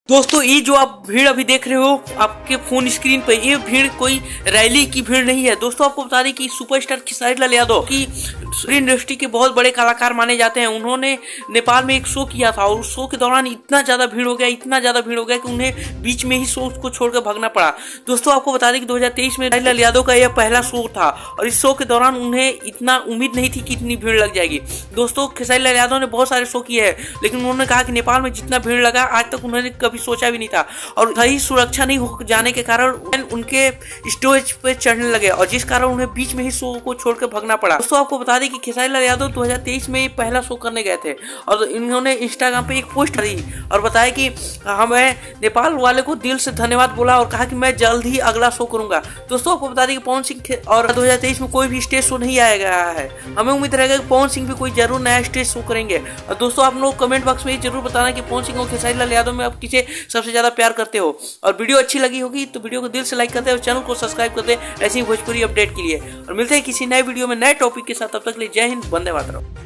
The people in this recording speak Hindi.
दोस्तों ये जो आप भीड़ अभी देख रहे हो आपके फोन स्क्रीन पे, ये भीड़ कोई रैली की भीड़ नहीं है। दोस्तों आपको बता दें कि सुपरस्टार खेसारी लाल यादव की इंडस्ट्री के बहुत बड़े कलाकार माने जाते हैं। उन्होंने नेपाल में एक शो किया था और उस शो के दौरान इतना ज्यादा भीड़ हो गया कि उन्हें बीच में ही शो को छोड़कर भागना पड़ा। दोस्तों आपको बता दें कि 2023 में खेसारी लाल यादव का यह पहला शो था और इस शो के दौरान उन्हें इतना उम्मीद नहीं थी कि इतनी भीड़ लग जाएगी। दोस्तों खेसारी लाल यादव ने बहुत सारे शो किए हैं, लेकिन उन्होंने कहा कि नेपाल में जितना भीड़ लगा आज तक उन्होंने कभी सोचा भी नहीं था और सही सुरक्षा नहीं हो जाने के कारण उनके स्टेज पे चढ़ने लगे और जिस कारण उन्हें बीच में ही शो को छोड़कर भागना पड़ा। दोस्तों आपको बता दें कि खेसारी लाल यादव 2023 में पहला शो करने गए थे और इन्होंने इंस्टाग्राम पे एक पोस्ट करी और बताया कि हमें नेपाल वाले को दिल से धन्यवाद बोला और कहा कि मैं जल्द ही अगला शो करूंगा। दोस्तों आपको बता दें कि पवन सिंह और 2023 में कोई भी स्टेज शो नहीं आया गया है। हमें उम्मीद रहेगा कि पवन सिंह भी कोई जरूर नया स्टेज शो करेंगे। और दोस्तों आप लोग कमेंट बॉक्स में जरूर बताना कि पवन सिंह और खेसारी लाल यादव में आप किसे सबसे ज्यादा प्यार करते हो। और वीडियो अच्छी लगी होगी तो वीडियो को दिल से लाइक करते हैं और चैनल को सब्सक्राइब करते हैं ऐसी भोजपुरी अपडेट के लिए। और मिलते हैं किसी नए वीडियो में नए टॉपिक के साथ, तब तक के लिए जय हिंद, वंदे मातरम।